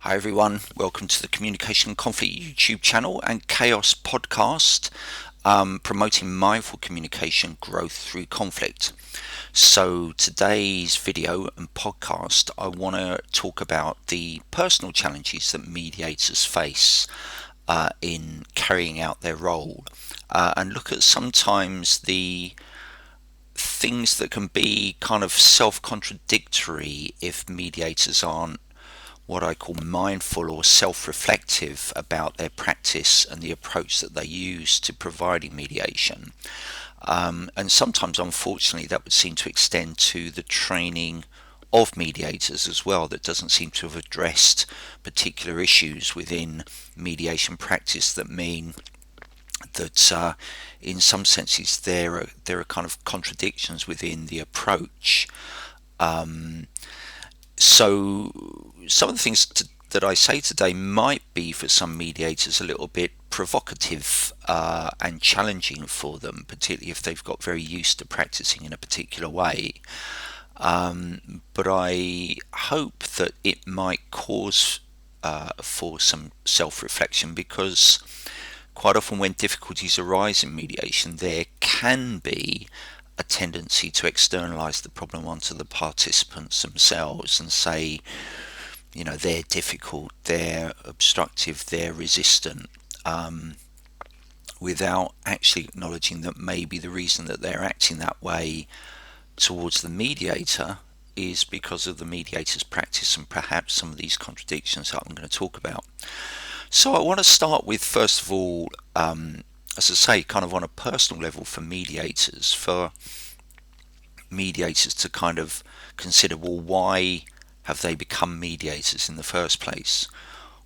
Hi everyone, welcome to the Communication and Conflict YouTube channel and Chaos podcast, promoting mindful communication growth through conflict. So today's video and podcast, I want to talk about the personal challenges that mediators face in carrying out their role, and look at sometimes the things that can be kind of self-contradictory if mediators aren't what I call mindful or self-reflective about their practice and the approach that they use to providing mediation. And sometimes, unfortunately, that would seem to extend to the training of mediators as well. That doesn't seem to have addressed particular issues within mediation practice that mean that in some senses there are kind of contradictions within the approach. So some of the things that I say today might be for some mediators a little bit provocative and challenging for them, particularly if they've got very used to practicing in a particular way. But I hope that it might cause for some self-reflection, because quite often when difficulties arise in mediation, there can be a tendency to externalize the problem onto the participants themselves and say, they're difficult, they're obstructive, they're resistant, without actually acknowledging that maybe the reason that they're acting that way towards the mediator is because of the mediator's practice and perhaps some of these contradictions that I'm going to talk about. So I want to start with, first of all, as I say, kind of on a personal level for mediators to kind of consider, well, why have they become mediators in the first place?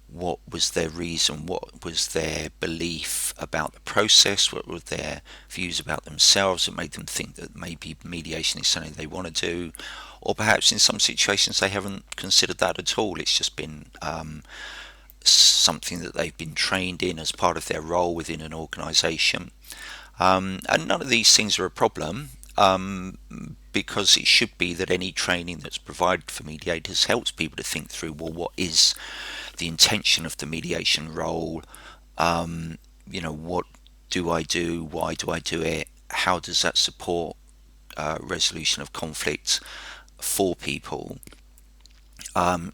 What was their reason? What was their belief about the process? What were their views about themselves that made them think that maybe mediation is something they want to do? Or perhaps in some situations they haven't considered that at all. It's just been something that they've been trained in as part of their role within an organisation. And none of these things are a problem, because it should be that any training that's provided for mediators helps people to think through, well, what is the intention of the mediation role? What do I do? Why do I do it? How does that support resolution of conflict for people?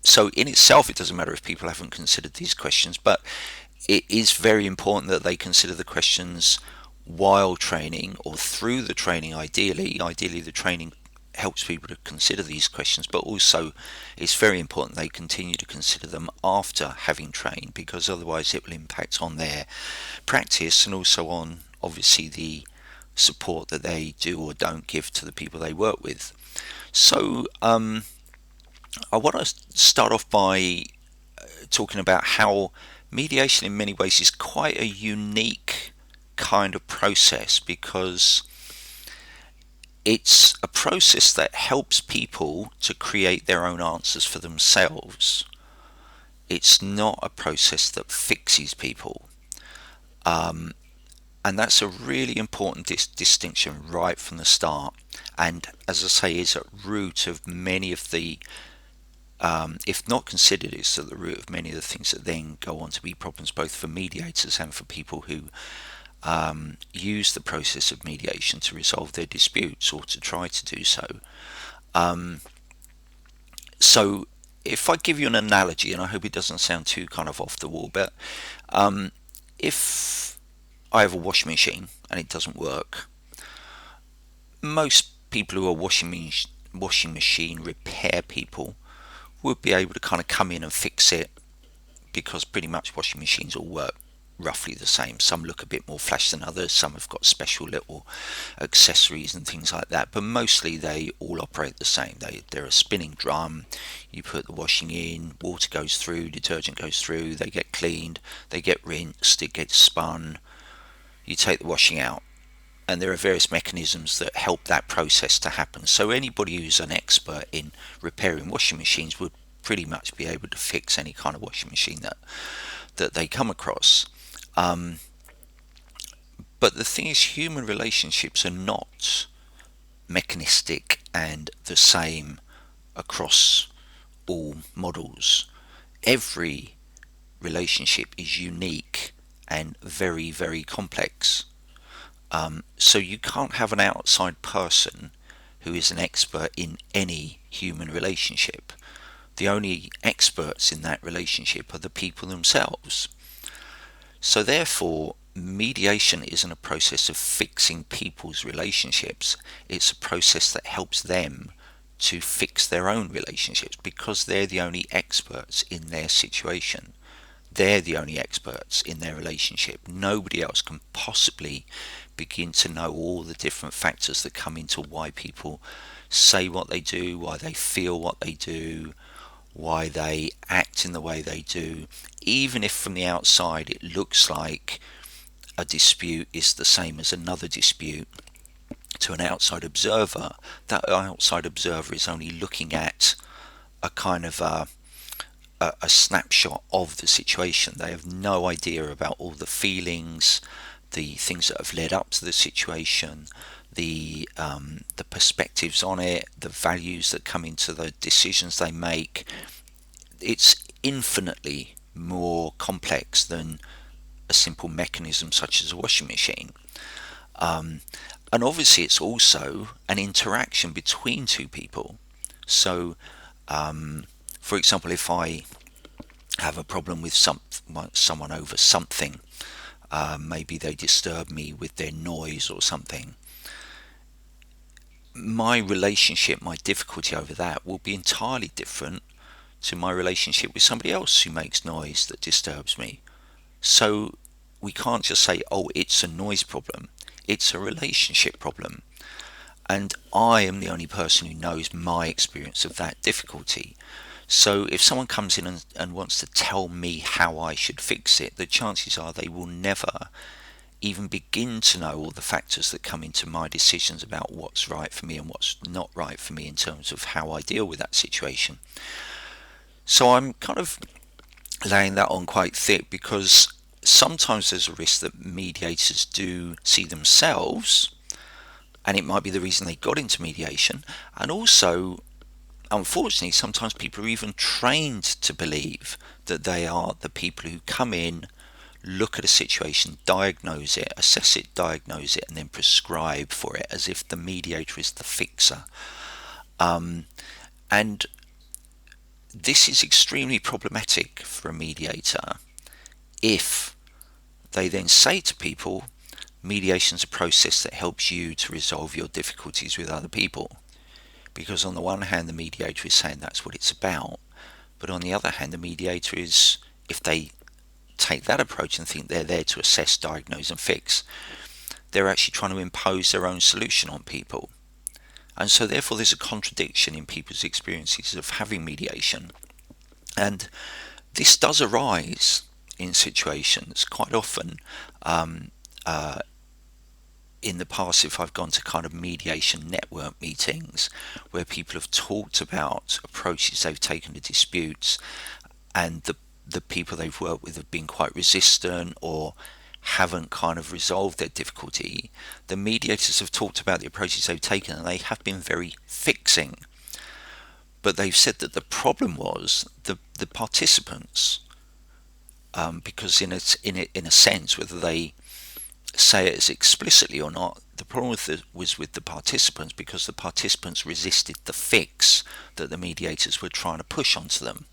So in itself, it doesn't matter if people haven't considered these questions, but it is very important that they consider the questions while training or through the training. Ideally the training helps people to consider these questions, but also it's very important they continue to consider them after having trained, because otherwise it will impact on their practice and also on, obviously, the support that they do or don't give to the people they work with. So I want to start off by talking about how mediation in many ways is quite a unique kind of process, because it's a process that helps people to create their own answers for themselves. It's not a process that fixes people. And that's a really important distinction right from the start. And as I say, is at root of many of the, if not considered, it's at the root of many of the things that then go on to be problems both for mediators and for people who use the process of mediation to resolve their disputes or to try to do so. So if I give you an analogy, and I hope it doesn't sound too kind of off the wall, but if I have a washing machine and it doesn't work, most people who are washing machine repair people would be able to kind of come in and fix it, because pretty much washing machines all work roughly the same. Some look a bit more flash than others, some have got special little accessories and things like that, but mostly they all operate the same. They're a spinning drum. You put the washing in, water goes through, detergent goes through, they get cleaned, they get rinsed, it gets spun, you take the washing out, and there are various mechanisms that help that process to happen. So anybody who's an expert in repairing washing machines would pretty much be able to fix any kind of washing machine that they come across. But the thing is, human relationships are not mechanistic and the same across all models. every relationship is unique and very, very complex. So you can't have an outside person who is an expert in any human relationship. The only experts in that relationship are the people themselves. So therefore, mediation isn't a process of fixing people's relationships. It's a process that helps them to fix their own relationships because they're the only experts in their situation. They're the only experts in their relationship. Nobody else can possibly begin to know all the different factors that come into why people say what they do, why they feel what they do, why they act in the way they do. Even if from the outside it looks like a dispute is the same as another dispute, to an outside observer, that outside observer is only looking at a kind of a snapshot of the situation. They have no idea about all the feelings, the things that have led up to the situation, the perspectives on it, the values that come into the decisions they make. It's infinitely more complex than a simple mechanism such as a washing machine. Um, and obviously, it's also an interaction between two people. So, for example, if I have a problem with someone over something, maybe they disturb me with their noise or something, my relationship, my difficulty over that will be entirely different to my relationship with somebody else who makes noise that disturbs me. So we can't just say, oh, it's a noise problem. It's a relationship problem. And I am the only person who knows my experience of that difficulty. So if someone comes in and wants to tell me how I should fix it, the chances are they will never even begin to know all the factors that come into my decisions about what's right for me and what's not right for me in terms of how I deal with that situation. So I'm kind of laying that on quite thick because sometimes there's a risk that mediators do see themselves, and it might be the reason they got into mediation. And also, unfortunately, sometimes people are even trained to believe that they are the people who come in, look at a situation, diagnose it, assess it, diagnose it, and then prescribe for it, as if the mediator is the fixer. And this is extremely problematic for a mediator if they then say to people, mediation is a process that helps you to resolve your difficulties with other people. Because on the one hand, the mediator is saying that's what it's about, but on the other hand, the mediator is, if they take that approach and think they're there to assess, diagnose and fix, they're actually trying to impose their own solution on people. And so therefore there's a contradiction in people's experiences of having mediation. And this does arise in situations quite often. In the past, if I've gone to kind of mediation network meetings where people have talked about approaches they've taken to disputes, and the people they've worked with have been quite resistant or haven't kind of resolved their difficulty, the mediators have talked about the approaches they've taken and they have been very fixing. But they've said that the problem was the participants, because in a sense, whether they say it as explicitly or not, the problem was with the participants, because the participants resisted the fix that the mediators were trying to push onto them.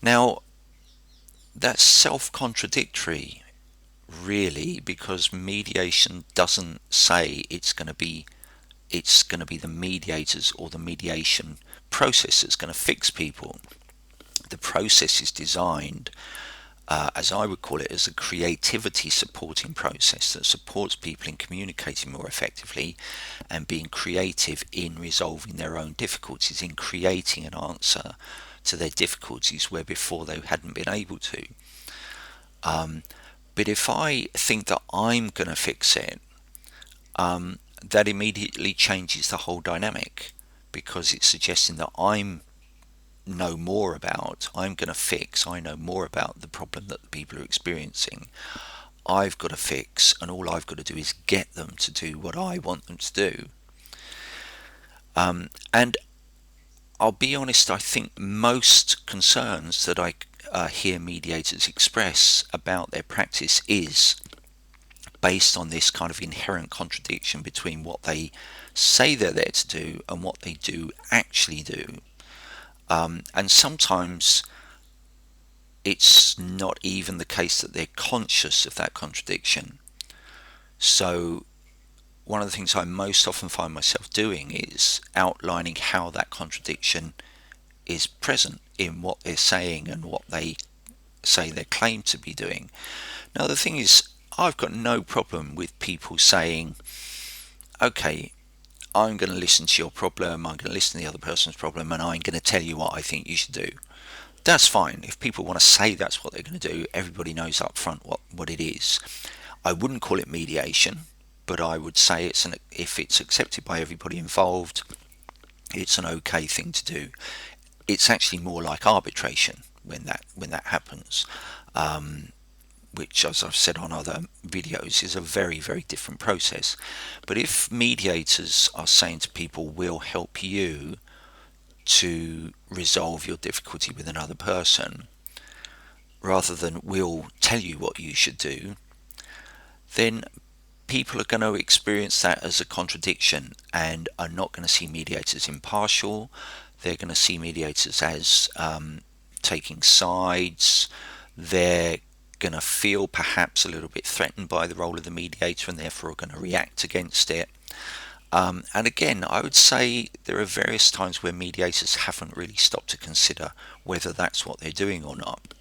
Now, that's self-contradictory, really, because mediation doesn't say it's going to be the mediators or the mediation process that's going to fix people. The process is designed, as I would call it, as a creativity supporting process that supports people in communicating more effectively and being creative in resolving their own difficulties, in creating an answer to their difficulties where before they hadn't been able to. But if I think that I'm going to fix it, that immediately changes the whole dynamic, because it's suggesting that I'm know more about, I'm going to fix, I know more about the problem that the people are experiencing. I've got to fix, and all I've got to do is get them to do what I want them to do. And I'll be honest, I think most concerns that I hear mediators express about their practice is based on this kind of inherent contradiction between what they say they're there to do and what they do actually do. And sometimes it's not even the case that they're conscious of that contradiction. So one of the things I most often find myself doing is outlining how that contradiction is present in what they're saying and what they say they claim to be doing. Now, the thing is, I've got no problem with people saying, okay, I'm going to listen to your problem, I'm going to listen to the other person's problem, and I'm going to tell you what I think you should do. That's fine. If people want to say that's what they're going to do, everybody knows up front what it is. I wouldn't call it mediation, but I would say if it's accepted by everybody involved, it's an okay thing to do. It's actually more like arbitration when that happens, which, as I've said on other videos, is a very, very different process. But if mediators are saying to people, we'll help you to resolve your difficulty with another person, rather than we'll tell you what you should do, then people are going to experience that as a contradiction and are not going to see mediators impartial. They're going to see mediators as taking sides. They're going to feel perhaps a little bit threatened by the role of the mediator and therefore are going to react against it. And again, I would say there are various times where mediators haven't really stopped to consider whether that's what they're doing or not.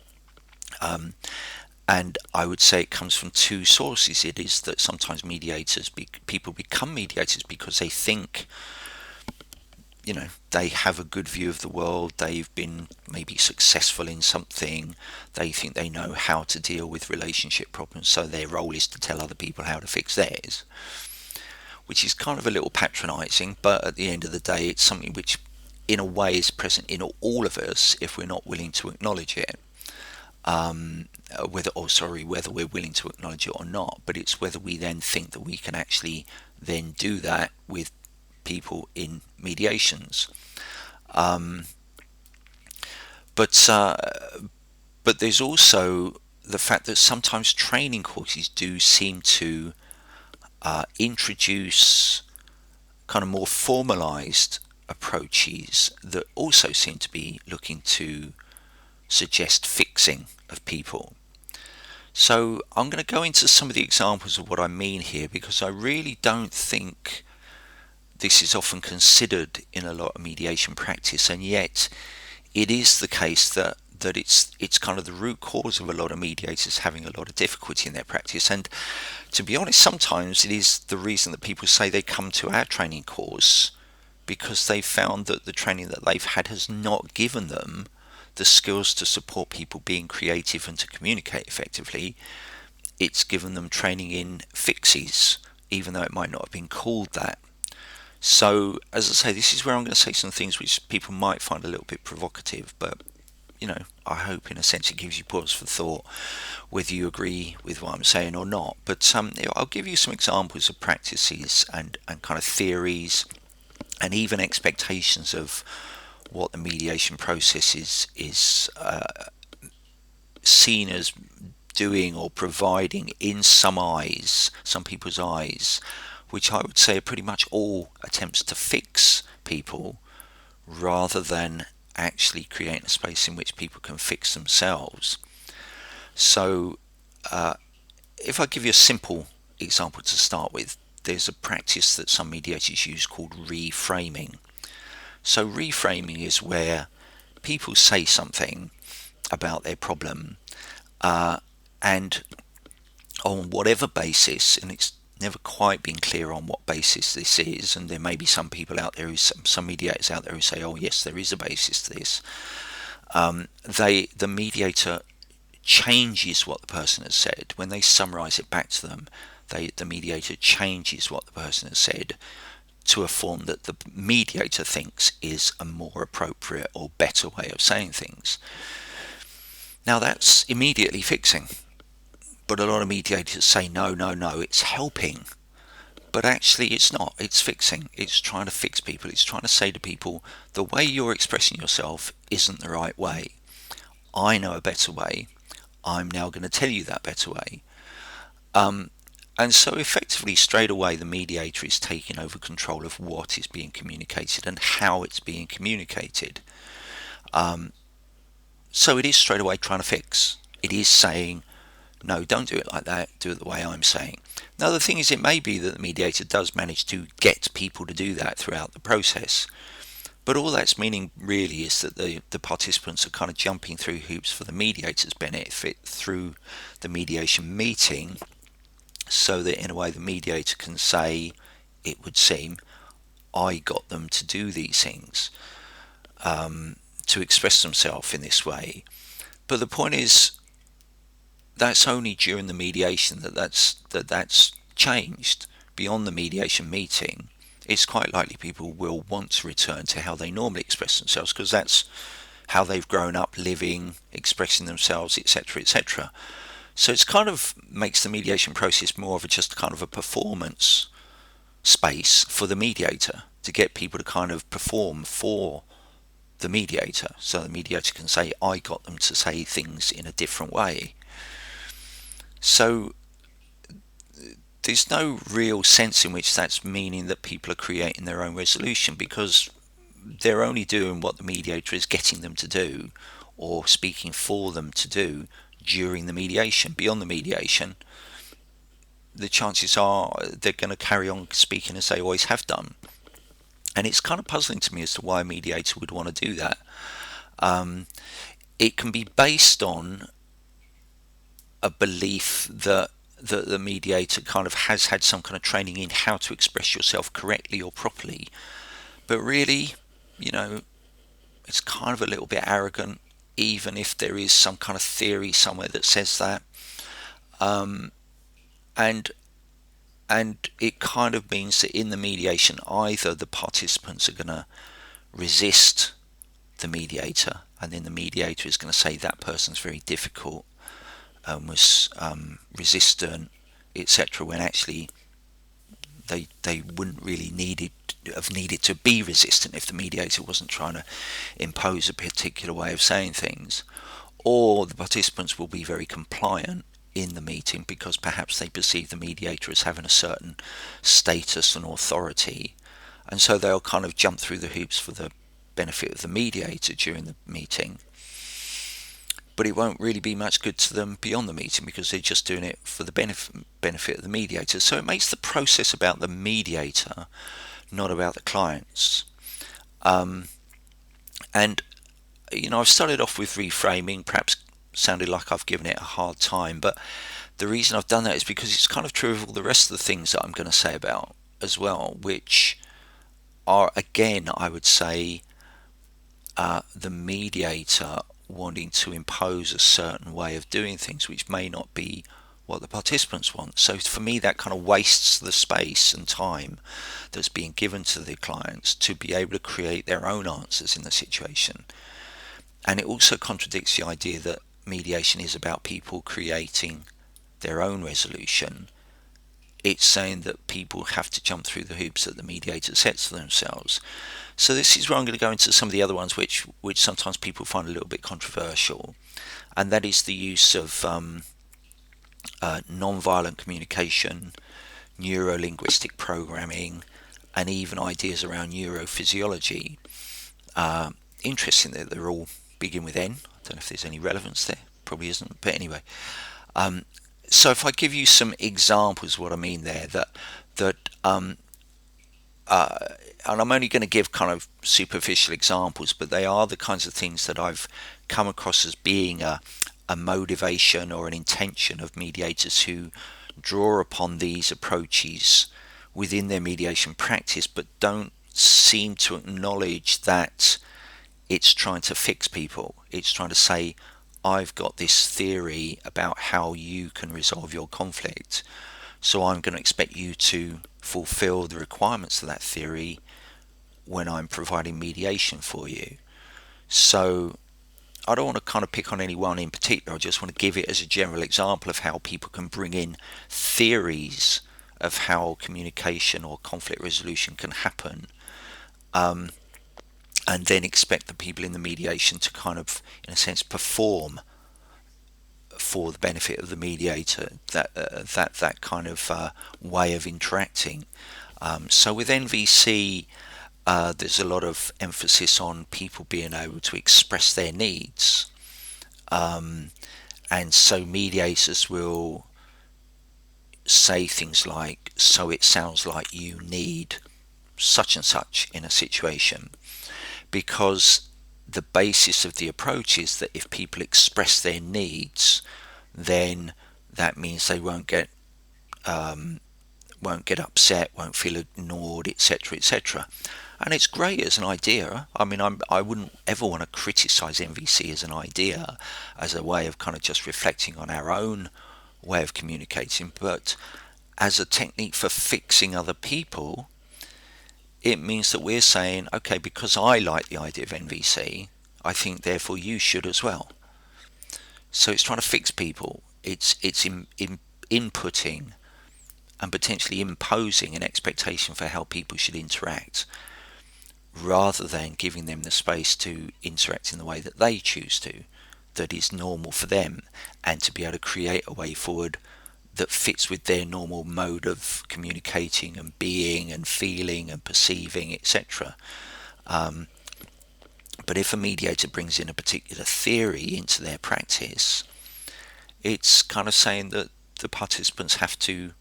And I would say it comes from two sources. It is that sometimes people become mediators because they think, they have a good view of the world, they've been maybe successful in something, they think they know how to deal with relationship problems, so their role is to tell other people how to fix theirs, which is kind of a little patronizing, but at the end of the day, it's something which in a way is present in all of us if we're not willing to acknowledge it. Whether we're willing to acknowledge it or not, but it's whether we then think that we can actually then do that with people in mediations. But there's also the fact that sometimes training courses do seem to introduce kind of more formalized approaches that also seem to be looking to suggest fixing of people. So I'm going to go into some of the examples of what I mean here, because I really don't think this is often considered in a lot of mediation practice, and yet it is the case that it's kind of the root cause of a lot of mediators having a lot of difficulty in their practice. And to be honest, sometimes it is the reason that people say they come to our training course, because they found that the training that they've had has not given them the skills to support people being creative and to communicate effectively. It's given them training in fixes, even though it might not have been called that. So, as I say, this is where I'm going to say some things which people might find a little bit provocative, but I hope in a sense it gives you pause for thought, whether you agree with what I'm saying or not. But I'll give you some examples of practices and kind of theories and even expectations of what the mediation process is seen as doing or providing in some people's eyes, which I would say are pretty much all attempts to fix people rather than actually create a space in which people can fix themselves. So if I give you a simple example to start with, there's a practice that some mediators use called reframing. So reframing is where people say something about their problem and on whatever basis, and it's never quite been clear on what basis this is, and there may be some people out there, some mediators out there who say, oh yes, there is a basis to this. The mediator changes what the person has said. When they summarize it back to them, the mediator changes what the person has said to a form that the mediator thinks is a more appropriate or better way of saying things. Now that's immediately fixing, but a lot of mediators say no, it's helping, But actually, it's not. It's fixing. It's trying to fix people. It's trying to say to people, the way you're expressing yourself isn't the right way. I know a better way. I'm now going to tell you that better way. Um, and so effectively, straight away, the mediator is taking over control of what is being communicated and how it's being communicated. Um, so it is straight away trying to fix. It is saying, no, don't do it like that. Do it the way I'm saying. Now, the thing is, it may be that the mediator does manage to get people to do that throughout the process. But all that's meaning really is that the participants are kind of jumping through hoops for the mediator's benefit through the mediation meeting, so that in a way the mediator can say, it would seem, I got them to do these things, to express themselves in this way. But the point is, that's only during the mediation that's changed. Beyond the mediation meeting, it's quite likely people will want to return to how they normally express themselves, because that's how they've grown up living, expressing themselves, etc., etc. So it's kind of makes the mediation process more of just kind of a performance space for the mediator to get people to kind of perform for the mediator, so the mediator can say, I got them to say things in a different way. So there's no real sense in which that's meaning that people are creating their own resolution, because they're only doing what the mediator is getting them to do or speaking for them to do during the mediation. Beyond the mediation, the chances are they're going to carry on speaking as they always have done. And it's kind of puzzling to me as to why a mediator would want to do that. It can be based on a belief that the mediator kind of has had some kind of training in how to express yourself correctly or properly. But really, you know, it's kind of a little bit arrogant, even if there is some kind of theory somewhere that says that. Um, and and it kind of means that in the mediation, either the participants are going to resist the mediator, and then the mediator is going to say that person's very difficult, was resistant, etc., when actually they wouldn't really have needed to be resistant if the mediator wasn't trying to impose a particular way of saying things. Or the participants will be very compliant in the meeting because perhaps they perceive the mediator as having a certain status and authority, and so they'll kind of jump through the hoops for the benefit of the mediator during the meeting. But it won't really be much good to them beyond the meeting because they're just doing it for the benefit of the mediator. So it makes the process about the mediator, not about the clients. And I've started off with reframing, perhaps sounded like I've given it a hard time, but the reason I've done that is because it's kind of true of all the rest of the things that I'm going to say about as well, which are, again, I would say, the mediator wanting to impose a certain way of doing things which may not be what the participants want. So for me, that kind of wastes the space and time that's being given to the clients to be able to create their own answers in the situation. And it also contradicts the idea that mediation is about people creating their own resolution. It's saying that people have to jump through the hoops that the mediator sets for themselves. So this is where I'm going to go into some of the other ones which sometimes people find a little bit controversial, and that is the use of non-violent communication, neuro-linguistic programming, and even ideas around neurophysiology. Interesting that they're all begin with N. I don't know if there's any relevance there. Probably isn't. But anyway, so if I give you some examples, what I mean there, and I'm only going to give kind of superficial examples, but they are the kinds of things that I've come across as being a motivation or an intention of mediators who draw upon these approaches within their mediation practice, but don't seem to acknowledge that it's trying to fix people. It's trying to say, I've got this theory about how you can resolve your conflict, so I'm going to expect you to fulfill the requirements of that theory when I'm providing mediation for you. So I don't want to kind of pick on anyone in particular. I just want to give it as a general example of how people can bring in theories of how communication or conflict resolution can happen, and then expect the people in the mediation to kind of, in a sense, perform for the benefit of the mediator, that kind of way of interacting. So with NVC, there's a lot of emphasis on people being able to express their needs, and so mediators will say things like, "So it sounds like you need such and such in a situation," because the basis of the approach is that if people express their needs, then that means they won't get upset, won't feel ignored, etc., etc. And it's great as an idea. I mean, I wouldn't ever want to criticize NVC as an idea, as a way of kind of just reflecting on our own way of communicating, but as a technique for fixing other people, it means that we're saying, okay, because I like the idea of NVC, I think therefore you should as well. So it's trying to fix people. It's inputting and potentially imposing an expectation for how people should interact, rather than giving them the space to interact in the way that they choose to, that is normal for them, and to be able to create a way forward that fits with their normal mode of communicating and being and feeling and perceiving, etc. But if a mediator brings in a particular theory into their practice, it's kind of saying that the participants have to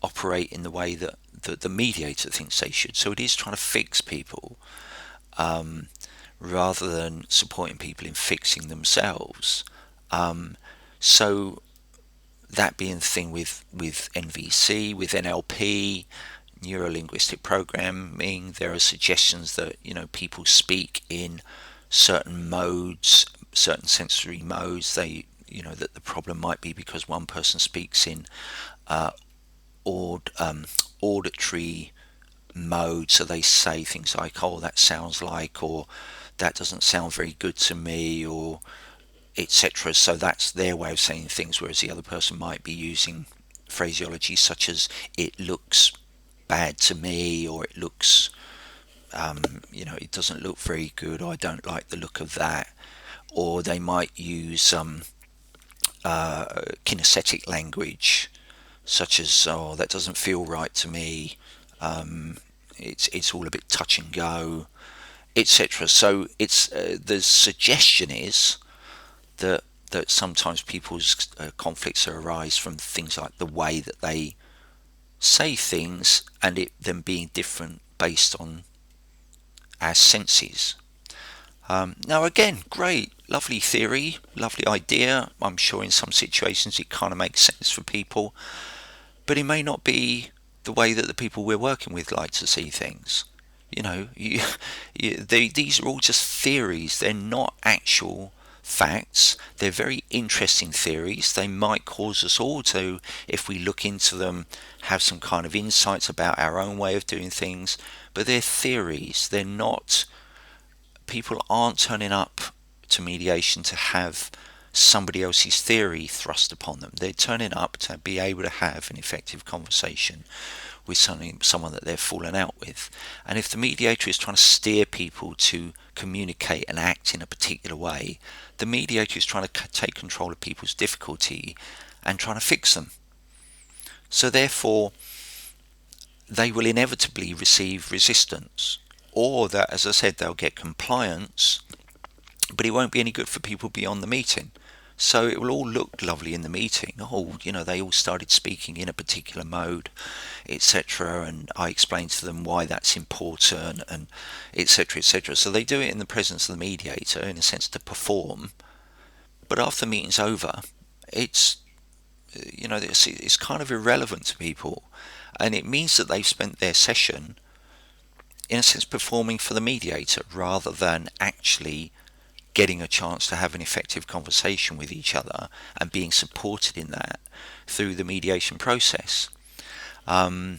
operate in the way that the mediator thinks they should. So it is trying to fix people, rather than supporting people in fixing themselves. So that being the thing with NVC, with NLP, neuro-linguistic programming, there are suggestions that, people speak in certain modes, certain sensory modes. They, that the problem might be because one person speaks in auditory mode, so they say things like, "Oh, that sounds like," or "That doesn't sound very good to me," or etc. So that's their way of saying things, whereas the other person might be using phraseology such as "it looks bad to me," or "it looks, it doesn't look very good," or "I don't like the look of that." Or they might use kinesthetic language, such as, "Oh, that doesn't feel right to me. It's all a bit touch and go," etc. So it's the suggestion is that sometimes people's conflicts arise from things like the way that they say things, and them being different based on our senses. Now again, great, lovely theory, lovely idea. I'm sure in some situations it kind of makes sense for people, but it may not be the way that the people we're working with like to see things. These are all just theories. They're not actual facts. They're very interesting theories. They might cause us all to, if we look into them, have some kind of insights about our own way of doing things, but they're theories. They're not, people aren't turning up to mediation to have somebody else's theory thrust upon them. They're turning up to be able to have an effective conversation with someone that they're fallen out with. And if the mediator is trying to steer people to communicate and act in a particular way, the mediator is trying to take control of people's difficulty and trying to fix them. So therefore, they will inevitably receive resistance, or that, as I said, they'll get compliance, but it won't be any good for people beyond the meeting. So it will all look lovely in the meeting. Oh, they all started speaking in a particular mode, etc. And I explained to them why that's important, and etc., etc. So they do it in the presence of the mediator, in a sense, to perform. But after the meeting's over, it's kind of irrelevant to people, and it means that they've spent their session, in a sense, performing for the mediator rather than actually getting a chance to have an effective conversation with each other and being supported in that through the mediation process. The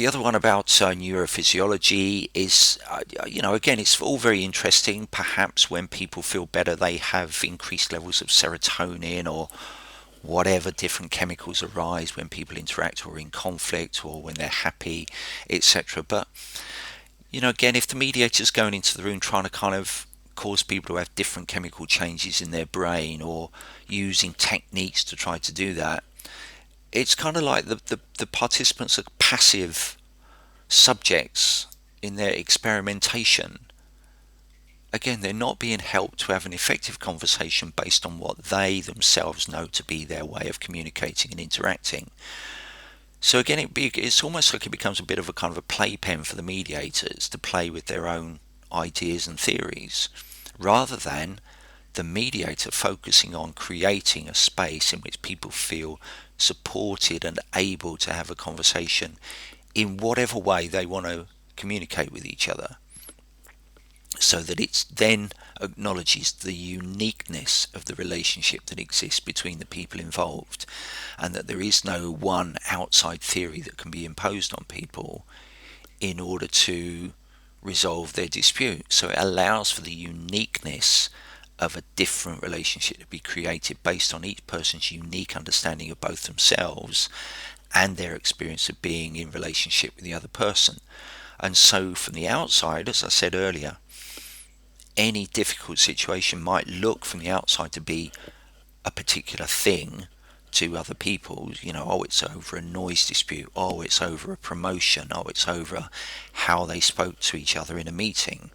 other one about neurophysiology is, again, it's all very interesting. Perhaps when people feel better, they have increased levels of serotonin or whatever different chemicals arise when people interact or in conflict or when they're happy, etc. But again, if the mediator's going into the room trying to kind of cause people to have different chemical changes in their brain or using techniques to try to do that, it's kind of like the participants are passive subjects in their experimentation. Again, they're not being helped to have an effective conversation based on what they themselves know to be their way of communicating and interacting. So again, it's almost like it becomes a bit of a kind of a playpen for the mediators to play with their own ideas and theories, rather than the mediator focusing on creating a space in which people feel supported and able to have a conversation in whatever way they want to communicate with each other, so that it then acknowledges the uniqueness of the relationship that exists between the people involved, and that there is no one outside theory that can be imposed on people in order to resolve their dispute. So it allows for the uniqueness of a different relationship to be created based on each person's unique understanding of both themselves and their experience of being in relationship with the other person. And so from the outside, as I said earlier, any difficult situation might look from the outside to be a particular thing to other people. Oh, it's over a noise dispute. Oh, it's over a promotion. Oh, it's over how they spoke to each other in a meeting.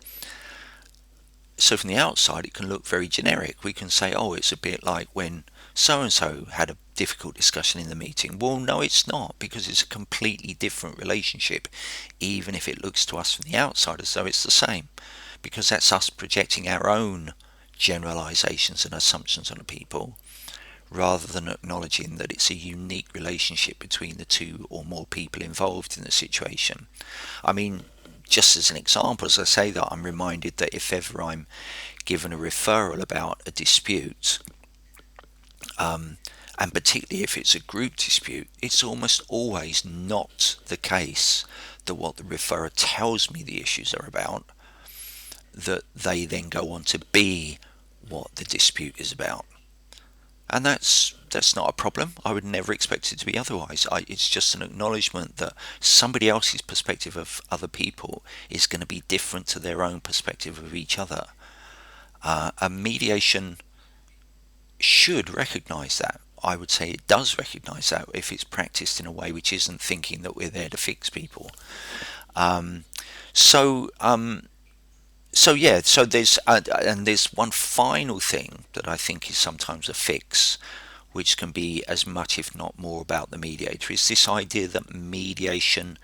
So from the outside, it can look very generic. We can say, oh, it's a bit like when so-and-so had a difficult discussion in the meeting. Well, no, it's not, because it's a completely different relationship, even if it looks to us from the outside as though it's the same, because that's us projecting our own generalizations and assumptions on the people, rather than acknowledging that it's a unique relationship between the two or more people involved in the situation. I mean, just as an example, as I say that, I'm reminded that if ever I'm given a referral about a dispute, and particularly if it's a group dispute, it's almost always not the case that what the referrer tells me the issues are about, that they then go on to be what the dispute is about. And that's not a problem. I would never expect it to be otherwise. It's just an acknowledgement that somebody else's perspective of other people is going to be different to their own perspective of each other. And mediation should recognise that. I would say it does recognise that if it's practiced in a way which isn't thinking that we're there to fix people. So there's one final thing that I think is sometimes a fix, which can be as much if not more about the mediator, is this idea that mediation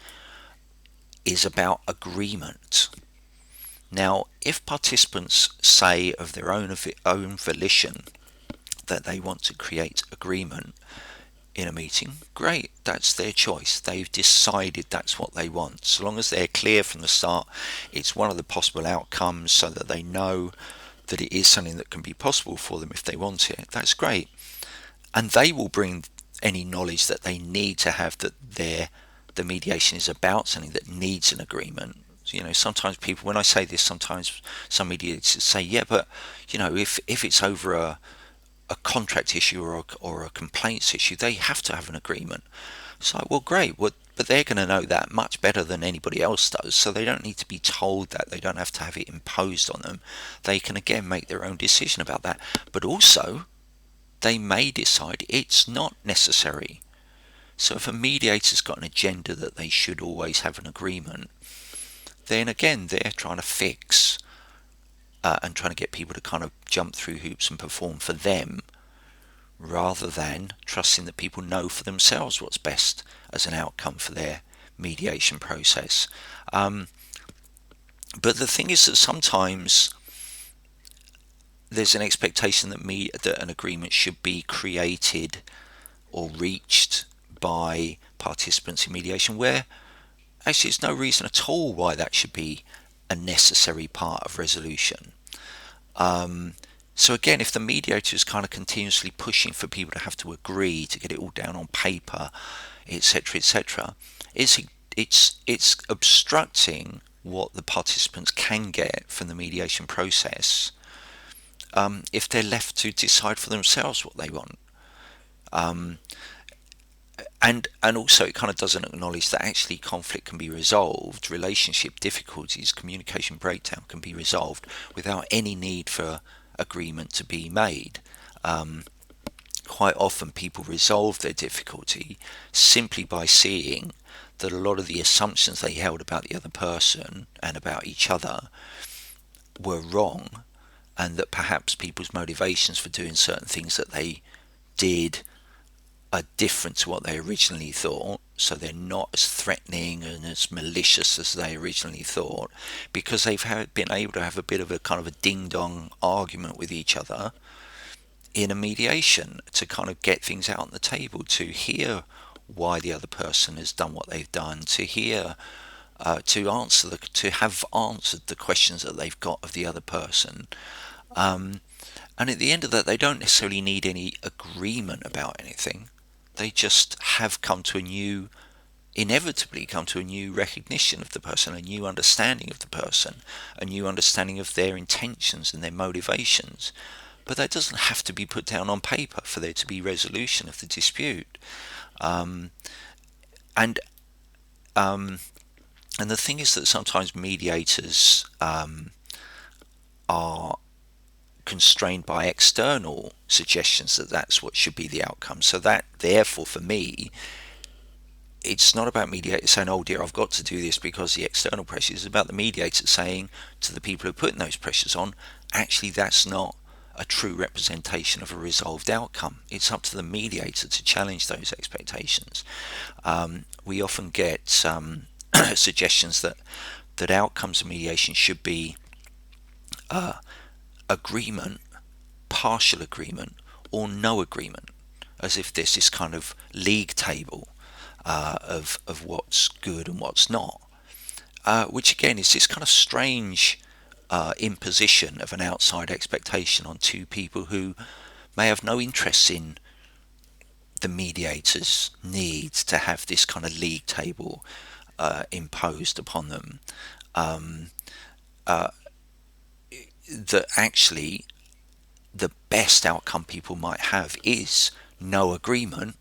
is about agreement. Now, if participants say of their own volition that they want to create agreement in a meeting, great, that's their choice. They've decided that's what they want. So long as they're clear from the start, it's one of the possible outcomes, so that they know that it is something that can be possible for them if they want it. That's great. And they will bring any knowledge that they need to have that the mediation is about something that needs an agreement. Sometimes people, when I say this, sometimes some mediators say, yeah, but if it's over a contract issue or a complaints issue, they have to have an agreement. It's like, well, great, but they're going to know that much better than anybody else does, so they don't need to be told that. They don't have to have it imposed on them. They can, again, make their own decision about that. But also, they may decide it's not necessary. So if a mediator's got an agenda that they should always have an agreement, then again, they're trying to fix and trying to get people to kind of jump through hoops and perform for them, rather than trusting that people know for themselves what's best as an outcome for their mediation process. But the thing is that sometimes there's an expectation that an agreement should be created or reached by participants in mediation, where actually there's no reason at all why that should be a necessary part of resolution. So again, if the mediator is kind of continuously pushing for people to have to agree to get it all down on paper, etc., it's obstructing what the participants can get from the mediation process, if they're left to decide for themselves what they want. Um, and also it kind of doesn't acknowledge that actually conflict can be resolved, relationship difficulties, communication breakdown can be resolved without any need for agreement to be made. Um, Quite often people resolve their difficulty simply by seeing that a lot of the assumptions they held about the other person and about each other were wrong, and that perhaps people's motivations for doing certain things that they did are different to what they originally thought, so they're not as threatening and as malicious as they originally thought, because been able to have a bit of a kind of a ding-dong argument with each other in a mediation to kind of get things out on the table, to hear why the other person has done what they've done, to hear to have answered the questions that they've got of the other person. Um, and at the end of that, they don't necessarily need any agreement about anything. They just have inevitably come to a new recognition of the person, a new understanding of the person, a new understanding of their intentions and their motivations. But that doesn't have to be put down on paper for there to be resolution of the dispute. Um, and um, and the thing is that sometimes mediators are constrained by external suggestions that that's what should be the outcome. So that, therefore, for me, it's not about mediators saying, "Oh dear, I've got to do this because the external pressure." It's about the mediator saying to the people who are putting those pressures on, actually, that's not a true representation of a resolved outcome. It's up to the mediator to challenge those expectations. We often get suggestions that outcomes of mediation should be agreement, partial agreement, or no agreement, as if there's this kind of league table of what's good and what's not, which again is this kind of strange imposition of an outside expectation on two people who may have no interest in the mediator's needs to have this kind of league table imposed upon them. Um, uh, that actually the best outcome people might have is no agreement,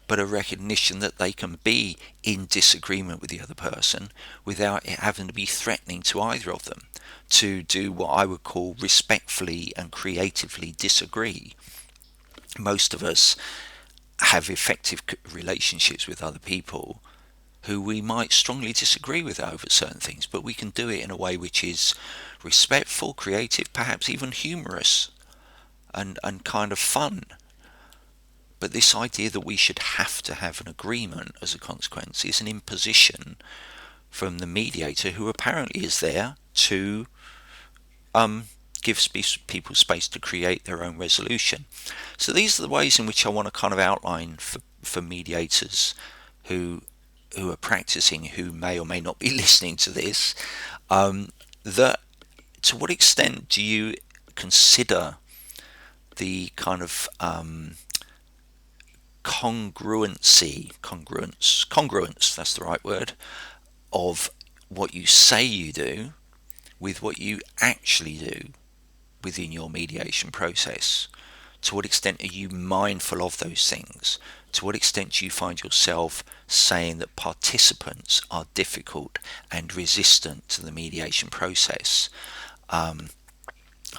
but a recognition that they can be in disagreement with the other person without it having to be threatening to either of them, to do what I would call respectfully and creatively disagree. Most of us have effective relationships with other people who we might strongly disagree with over certain things, but we can do it in a way which is respectful, creative, perhaps even humorous, and kind of fun. But this idea that we should have to have an agreement as a consequence is an imposition from the mediator, who apparently is there to give people space to create their own resolution. So these are the ways in which I want to kind of outline for mediators who are practicing, who may or may not be listening to this, that to what extent do you consider the kind of congruence, that's the right word, of what you say you do with what you actually do within your mediation process? To what extent are you mindful of those things? To what extent do you find yourself saying that participants are difficult and resistant to the mediation process?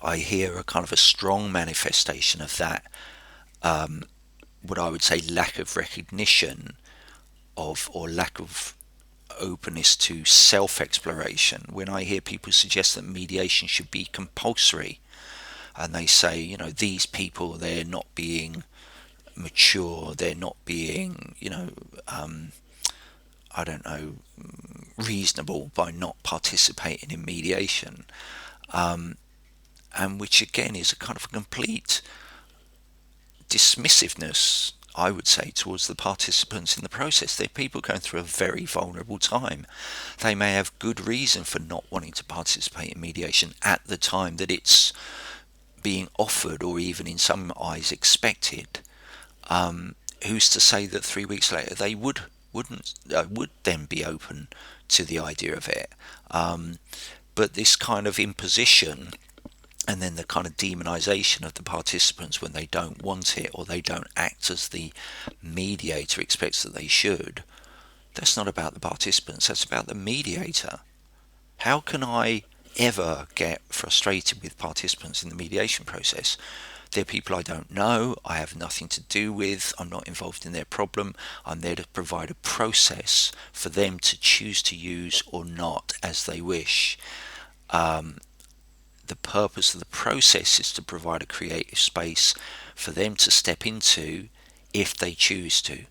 I hear a kind of a strong manifestation of that, what I would say lack of recognition of, or lack of openness to self-exploration, when I hear people suggest that mediation should be compulsory, and they say, these people, they're not being mature, they're not being, I don't know, reasonable by not participating in mediation, and which again is a kind of a complete dismissiveness, I would say, towards the participants in the process. They're people going through a very vulnerable time. They may have good reason for not wanting to participate in mediation at the time that it's being offered, or even in some eyes expected. Who's to say that 3 weeks later they would then be open to the idea of it? But this kind of imposition and then the kind of demonization of the participants when they don't want it or they don't act as the mediator expects that they should. That's not about the participants, that's about the mediator. How can I ever get frustrated with participants in the mediation process? They're people I don't know, I have nothing to do with, I'm not involved in their problem. I'm there to provide a process for them to choose to use or not as they wish. The purpose of the process is to provide a creative space for them to step into if they choose to.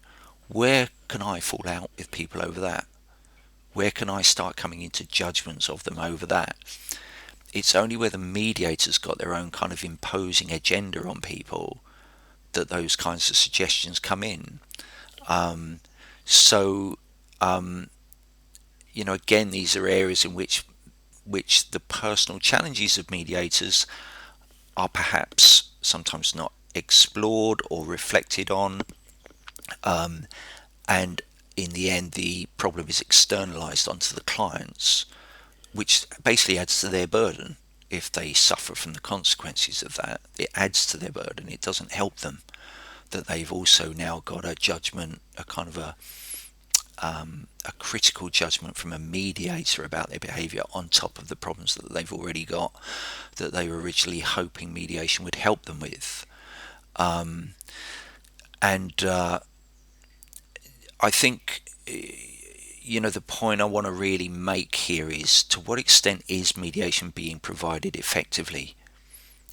Where can I fall out with people over that? Where can I start coming into judgments of them over that? It's only where the mediator's got their own kind of imposing agenda on people that those kinds of suggestions come in. Um, so, again, these are areas in which the personal challenges of mediators are perhaps sometimes not explored or reflected on, and in the end, the problem is externalized onto the clients, which basically adds to their burden. If they suffer from the consequences of that, it adds to their burden. It doesn't help them that they've also now got a judgment, a kind of a critical judgment from a mediator about their behaviour on top of the problems that they've already got, that they were originally hoping mediation would help them with. And I think, the point I want to really make here is, to what extent is mediation being provided effectively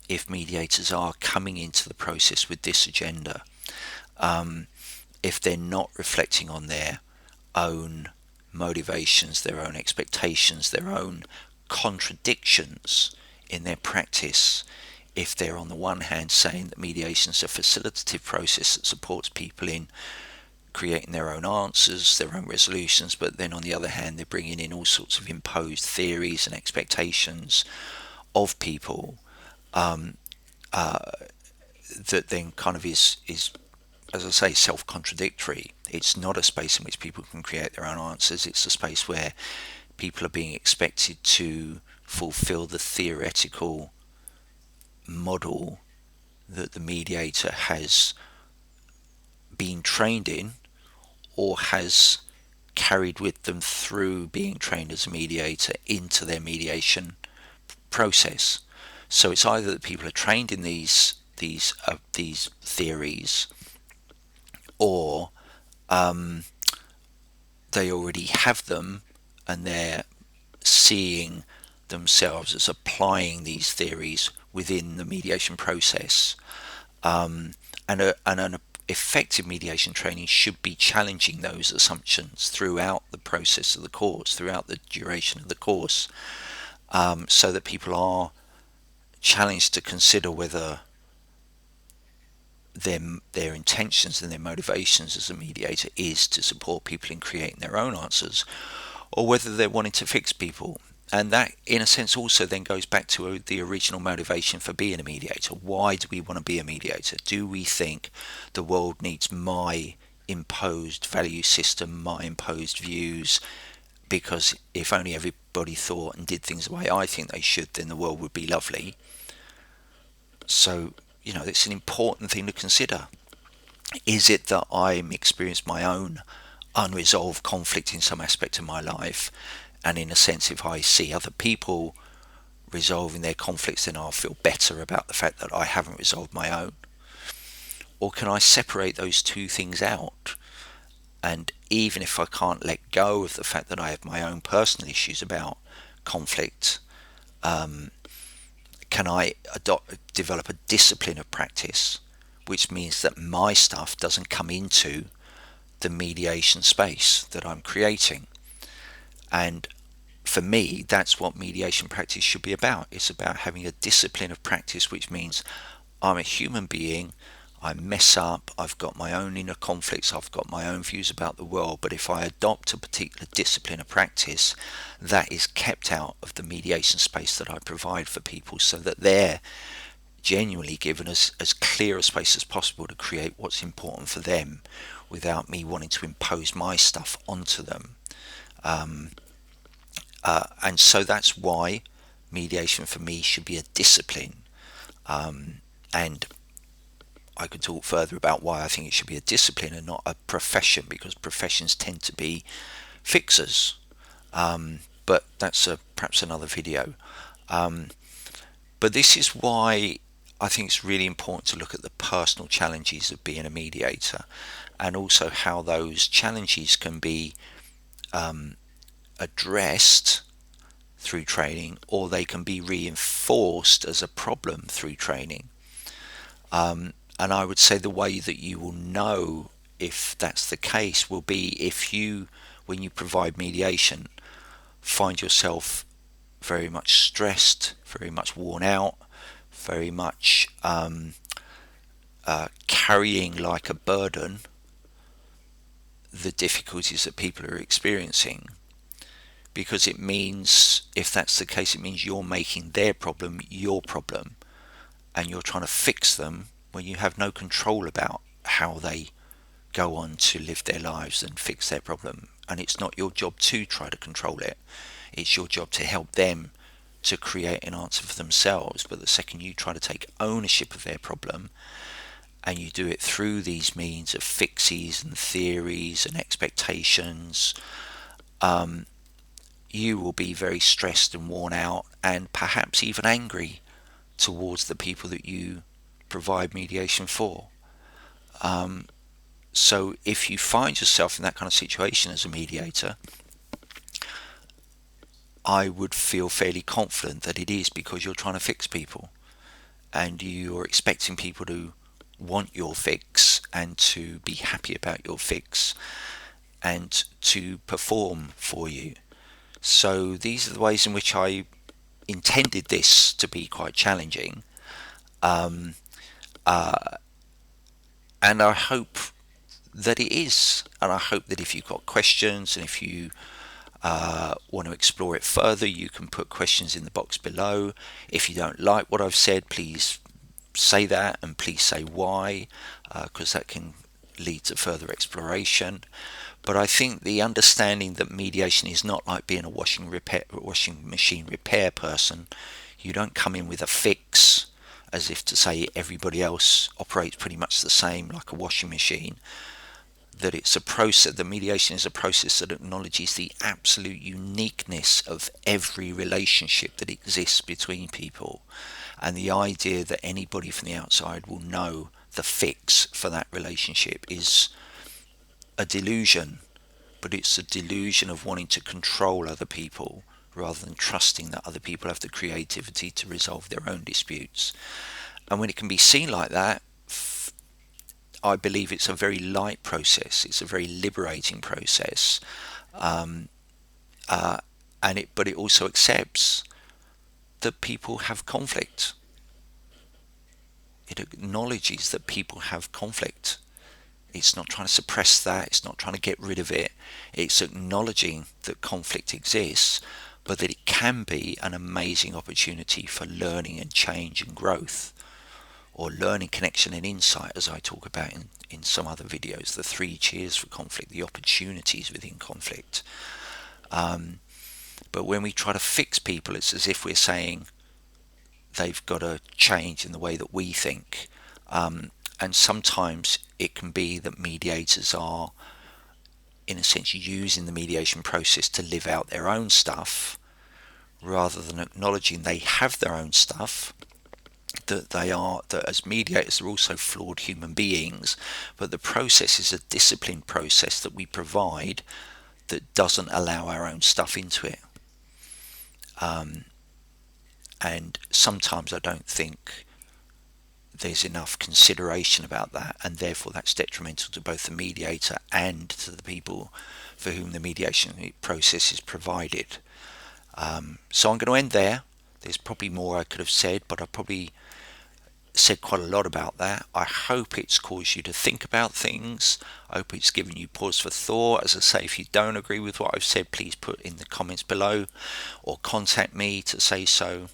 if mediators are coming into the process with this agenda? If they're not reflecting on their own motivations, their own expectations, their own contradictions in their practice, if they're on the one hand saying that mediation is a facilitative process that supports people in creating their own answers, their own resolutions, but then on the other hand they're bringing in all sorts of imposed theories and expectations of people, that then kind of is, as I say, self-contradictory. It's not a space in which people can create their own answers. It's a space where people are being expected to fulfill the theoretical model that the mediator has been trained in, or has carried with them through being trained as a mediator into their mediation process. So it's either that people are trained in these theories, or they already have them and they're seeing themselves as applying these theories within the mediation process. And an effective mediation training should be challenging those assumptions throughout the process of the course, throughout the duration of the course, so that people are challenged to consider whether their intentions and their motivations as a mediator is to support people in creating their own answers, or whether they're wanting to fix people. And that, in a sense, also then goes back to the original motivation for being a mediator. Why do we want to be a mediator? Do we think the world needs my imposed value system, my imposed views? Because if only everybody thought and did things the way I think they should, then the world would be lovely. So, it's an important thing to consider. Is it that I'm experiencing my own unresolved conflict in some aspect of my life, and in a sense, if I see other people resolving their conflicts, then I'll feel better about the fact that I haven't resolved my own? Or can I separate those two things out? And even if I can't let go of the fact that I have my own personal issues about conflict, can I develop a discipline of practice, which means that my stuff doesn't come into the mediation space that I'm creating? And for me, that's what mediation practice should be about. It's about having a discipline of practice, which means I'm a human being, I mess up, I've got my own inner conflicts, I've got my own views about the world, but if I adopt a particular discipline of practice, that is kept out of the mediation space that I provide for people, so that they're genuinely given as clear a space as possible to create what's important for them without me wanting to impose my stuff onto them. And so that's why mediation for me should be a discipline. And I could talk further about why I think it should be a discipline and not a profession, because professions tend to be fixers. But that's perhaps another video. But this is why I think it's really important to look at the personal challenges of being a mediator, and also how those challenges can be addressed through training, or they can be reinforced as a problem through training. And I would say the way that you will know if that's the case will be if you, when you provide mediation, find yourself very much stressed, very much worn out, very much carrying like a burden the difficulties that people are experiencing. Because it means, if that's the case, it means you're making their problem your problem, and you're trying to fix them when you have no control about how they go on to live their lives and fix their problem. And it's not your job to try to control it. It's your job to help them to create an answer for themselves. But the second you try to take ownership of their problem, and you do it through these means of fixes and theories and expectations, you will be very stressed and worn out, and perhaps even angry towards the people that you provide mediation for. So if you find yourself in that kind of situation as a mediator, I would feel fairly confident that it is because you're trying to fix people, and you're expecting people to want your fix and to be happy about your fix and to perform for you. So these are the ways in which I intended this to be quite challenging. And I hope that it is. And I hope that if you've got questions, and if you want to explore it further, you can put questions in the box below. If you don't like what I've said, please say that, and please say why, because that can lead to further exploration. But I think the understanding that mediation is not like being a washing machine repair person. You don't come in with a fix as if to say everybody else operates pretty much the same like a washing machine. That it's a process, the mediation is a process that acknowledges the absolute uniqueness of every relationship that exists between people, and the idea that anybody from the outside will know the fix for that relationship is a delusion. But it's a delusion of wanting to control other people rather than trusting that other people have the creativity to resolve their own disputes. And when it can be seen like that, I believe it's a very light process. It's a very liberating process, but it also accepts that people have conflict. It acknowledges that people have conflict. It's not trying to suppress that. It's not trying to get rid of it. It's acknowledging that conflict exists, but that it can be an amazing opportunity for learning and change and growth, or learning, connection and insight, as I talk about in some other videos, the 3 cheers for conflict, the opportunities within conflict. But when we try to fix people, it's as if we're saying they've got to change in the way that we think. And sometimes it can be that mediators are, in a sense, using the mediation process to live out their own stuff, rather than acknowledging they have their own stuff, that as mediators they're also flawed human beings, but the process is a disciplined process that we provide that doesn't allow our own stuff into it. And sometimes I don't think there's enough consideration about that, and therefore that's detrimental to both the mediator and to the people for whom the mediation process is provided. So I'm going to end there. There's probably more I could have said, but I probably said quite a lot about that. I hope it's caused you to think about things. I hope it's given you pause for thought. As I say, if you don't agree with what I've said, please put in the comments below or contact me to say so.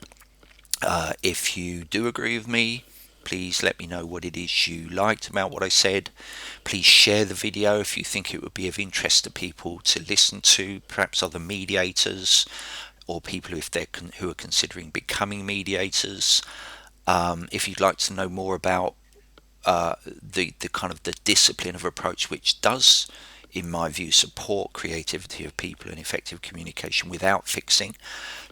If you do agree with me, please let me know what it is you liked about what I said. Please share the video if you think it would be of interest to people to listen to, perhaps other mediators or people who are considering becoming mediators. If you'd like to know more about the kind of the discipline of approach which does, in my view, support creativity of people and effective communication without fixing,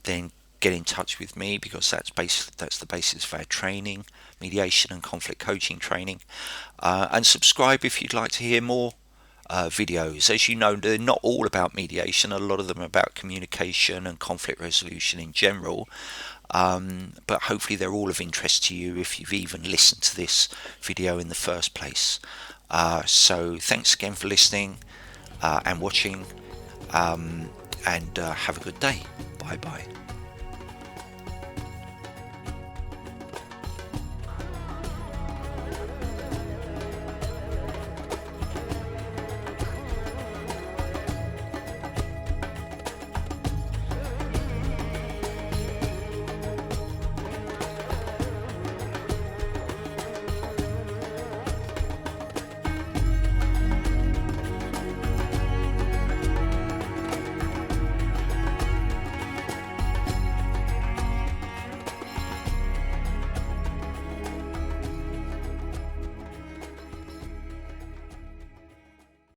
then get in touch with me, because that's the basis of our training, mediation and conflict coaching training. And subscribe if you'd like to hear more videos. As you know, they're not all about mediation. A lot of them are about communication and conflict resolution in general. But hopefully they're all of interest to you if you've even listened to this video in the first place. So thanks again for listening and watching, and have a good day. Bye bye.